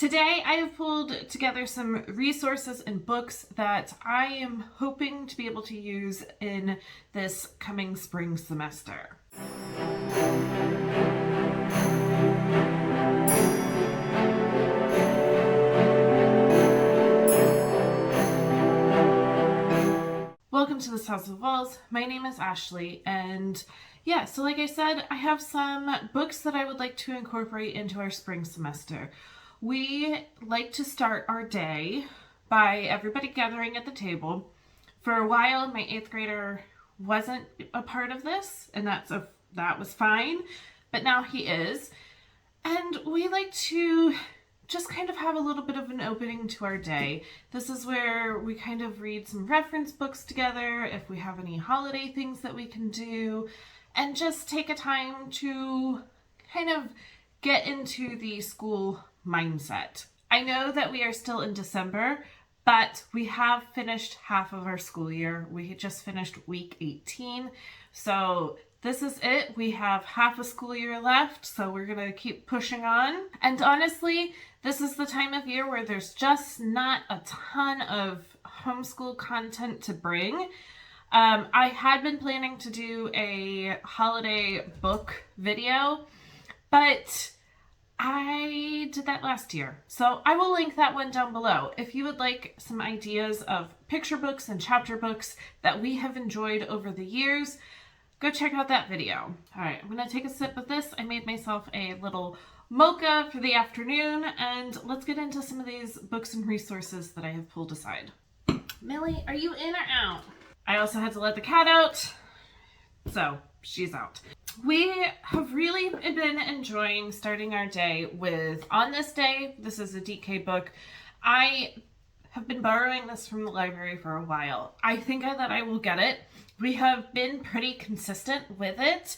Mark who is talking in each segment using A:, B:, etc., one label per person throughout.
A: Today I have pulled together some resources and books that I am hoping to be able to use in this coming spring semester. Welcome to this House of Walls. My name is Ashley, and so like I said, I have some books that I would like to incorporate into our spring semester. We like to start our day by everybody gathering at the table. For a while, my 8th grader wasn't a part of this, and that was fine, but now he is. And we like to just kind of have a little bit of an opening to our day. This is where we kind of read some reference books together, if we have any holiday things that we can do, and just take a time to kind of get into the school mindset. I know that we are still in December, but we have finished half of our school year. We just finished week 18, so this is it. We have half a school year left, so we're gonna keep pushing on. And honestly, this is the time of year where there's just not a ton of homeschool content to bring. I had been planning to do a holiday book video, but I did that last year. So I will link that one down below. If you would like some ideas of picture books and chapter books that we have enjoyed over the years, go check out that video. All right, I'm gonna take a sip of this. I made myself a little mocha for the afternoon, and let's get into some of these books and resources that I have pulled aside. Millie, are you in or out? I also had to let the cat out, so she's out. We have really been enjoying starting our day with On This Day. This is a DK book. I have been borrowing this from the library for a while. I think that I will get it. We have been pretty consistent with it,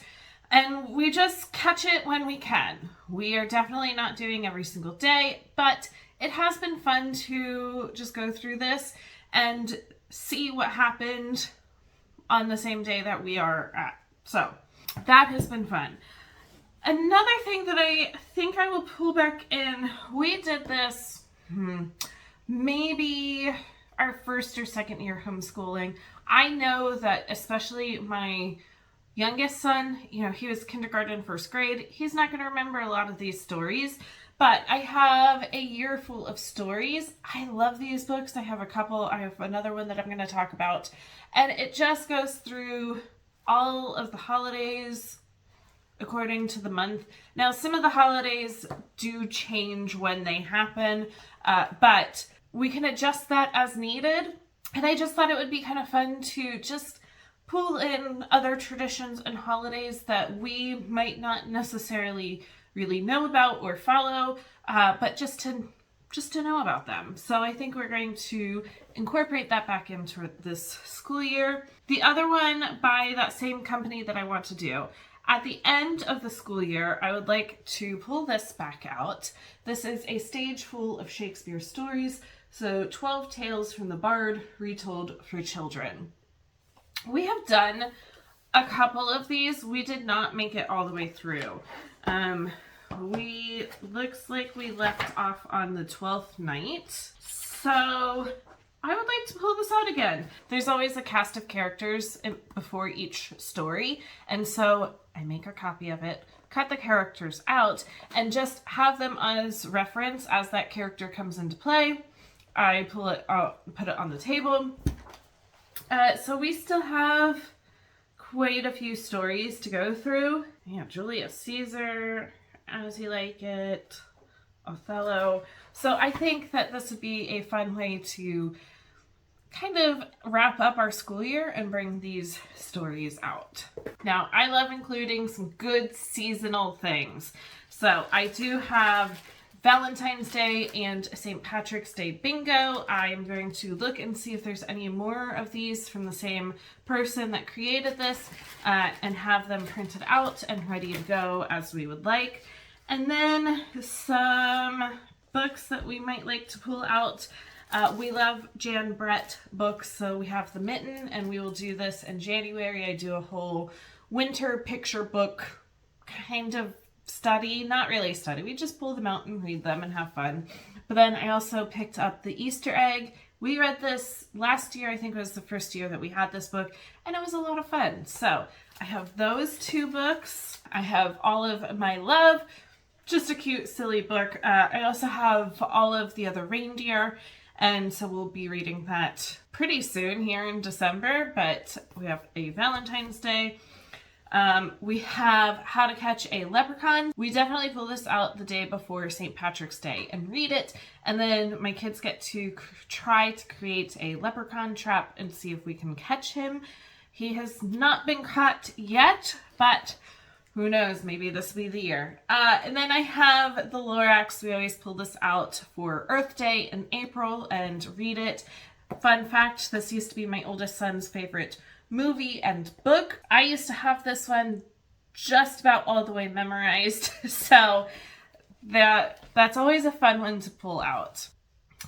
A: and we just catch it when we can. We are definitely not doing every single day, but it has been fun to just go through this and see what happened on the same day that we are at. So that has been fun. Another thing that I think I will pull back in, we did this maybe our first or second year homeschooling. I know that especially my youngest son, he was kindergarten, first grade. He's not going to remember a lot of these stories, but I have a year full of stories. I love these books. I have a couple. I have another one that I'm going to talk about, and it just goes through all of the holidays according to the month. Now, some of the holidays do change when they happen, but we can adjust that as needed. And I just thought it would be kind of fun to just pull in other traditions and holidays that we might not necessarily really know about or follow, but just to know about them. So I think we're going to incorporate that back into this school year. The other one by that same company that I want to do, at the end of the school year, I would like to pull this back out. This is a stage full of Shakespeare stories, so 12 Tales from the Bard retold for children. We have done a couple of these. We did not make it all the way through. Looks like we left off on the 12th night. So I would like to pull this out again. There's always a cast of characters before each story, and so I make a copy of it, cut the characters out, and just have them as reference as that character comes into play. I pull it out, put it on the table. So we still have quite a few stories to go through. Julius Caesar, As You Like It, Othello. So I think that this would be a fun way to kind of wrap up our school year and bring these stories out. Now, I love including some good seasonal things. So I do have Valentine's Day and St. Patrick's Day bingo. I'm going to look and see if there's any more of these from the same person that created this and have them printed out and ready to go as we would like. And then some books that we might like to pull out. We love Jan Brett books, so we have The Mitten, and we will do this in January. I do a whole winter picture book kind of study, not really study, we just pull them out and read them and have fun. But then I also picked up the Easter egg. We read this last year. I think it was the first year that we had this book, and it was a lot of fun. So I have those 2 books. I have All of My Love, just a cute, silly book. I also have All of the Other Reindeer, and so we'll be reading that pretty soon here in December, but we have a Valentine's Day. We have How to Catch a Leprechaun. We definitely pull this out the day before St. Patrick's Day and read it, and then my kids get to try to create a leprechaun trap and see if we can catch him. He has not been caught yet, but who knows, maybe this will be the year. And then I have the Lorax. We always pull this out for Earth Day in April and read it. Fun fact, this used to be my oldest son's favorite movie and book. I used to have this one just about all the way memorized, so that's always a fun one to pull out.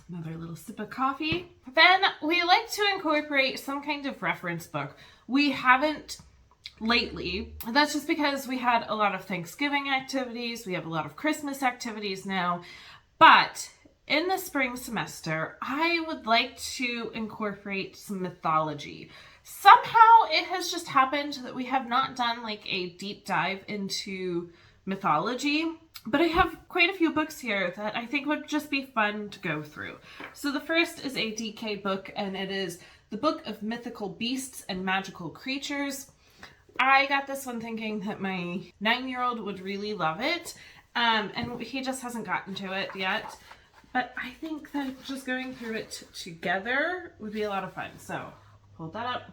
A: Another little sip of coffee. Then we like to incorporate some kind of reference book. We haven't lately. That's just because we had a lot of Thanksgiving activities. We have a lot of Christmas activities now. But in the spring semester, I would like to incorporate some mythology. Somehow it has just happened that we have not done like a deep dive into mythology, but I have quite a few books here that I think would just be fun to go through. So the first is a DK book, and it is the Book of Mythical Beasts and Magical Creatures. I got this one thinking that my 9-year-old would really love it, and he just hasn't gotten to it yet. But I think that just going through it together would be a lot of fun. So hold that up.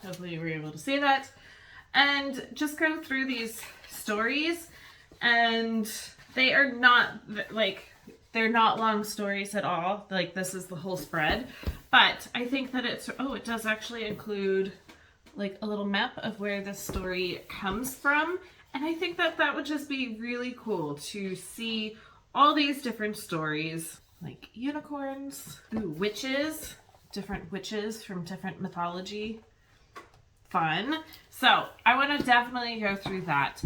A: Hopefully you were able to see that. And just go through these stories, and they are not they're not long stories at all. Like, this is the whole spread. But I think that it does actually include like a little map of where this story comes from. And I think that that would just be really cool to see all these different stories, like unicorns, witches, different witches from different mythology. Fun. So I want to definitely go through that.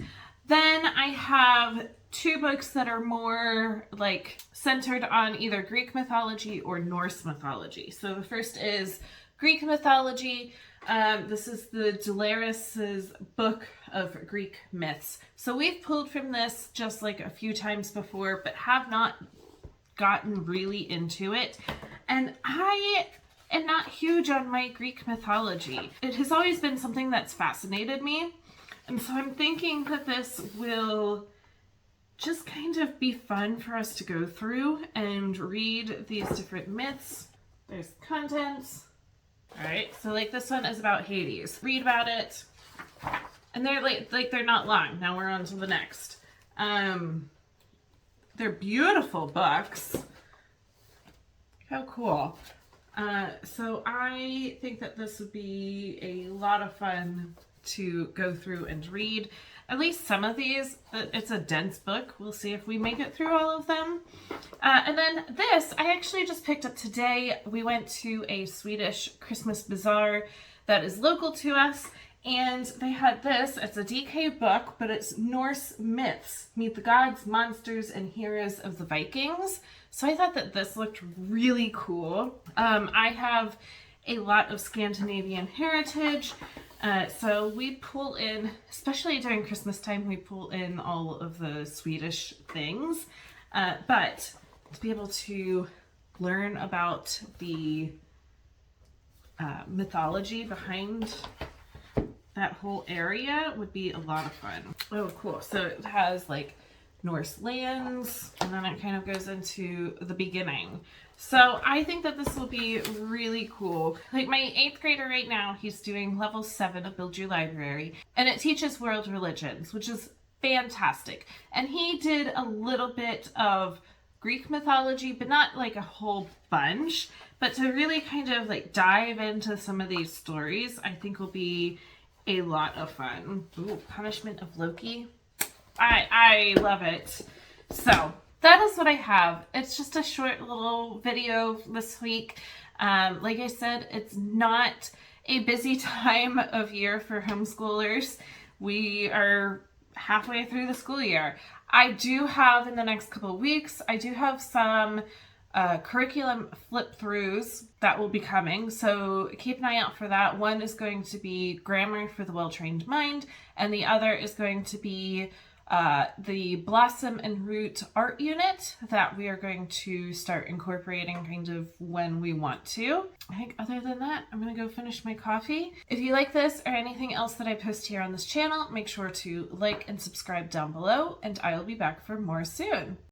A: Then I have 2 books that are more like centered on either Greek mythology or Norse mythology. So the first is Greek mythology. This is the Delaris's book of Greek myths. So we've pulled from this just like a few times before, but have not gotten really into it. And I am not huge on my Greek mythology. It has always been something that's fascinated me. And so I'm thinking that this will just kind of be fun for us to go through and read these different myths. There's contents. All right, so like this one is about Hades. Read about it, and they're like they're not long. Now we're on to the next. They're beautiful books. How cool. So I think that this would be a lot of fun to go through and read. At least some of these. It's a dense book. We'll see if we make it through all of them. And then this, I actually just picked up today. We went to a Swedish Christmas bazaar that is local to us, and they had this. It's a DK book, but it's Norse myths. Meet the gods, monsters, and heroes of the Vikings. So I thought that this looked really cool. I have a lot of Scandinavian heritage. So we pull in, especially during Christmas time, we pull in all of the Swedish things. But to be able to learn about the mythology behind that whole area would be a lot of fun. Oh, cool. So it has like Norse lands, and then it kind of goes into the beginning. So I think that this will be really cool. Like my 8th grader right now, he's doing level 7 of Build Your Library, and it teaches world religions, which is fantastic. And he did a little bit of Greek mythology, but not like a whole bunch. But to really kind of like dive into some of these stories, I think will be a lot of fun. Ooh, Punishment of Loki. I love it. So that is what I have. It's just a short little video this week. Like I said, it's not a busy time of year for homeschoolers. We are halfway through the school year. I do have, in the next couple of weeks, I do have some curriculum flip throughs that will be coming, so keep an eye out for that. One is going to be Grammar for the Well-Trained Mind, and the other is going to be the Blossom and Root art unit that we are going to start incorporating kind of when we want to. I think other than that, I'm gonna go finish my coffee. If you like this or anything else that I post here on this channel, make sure to like and subscribe down below, and I will be back for more soon.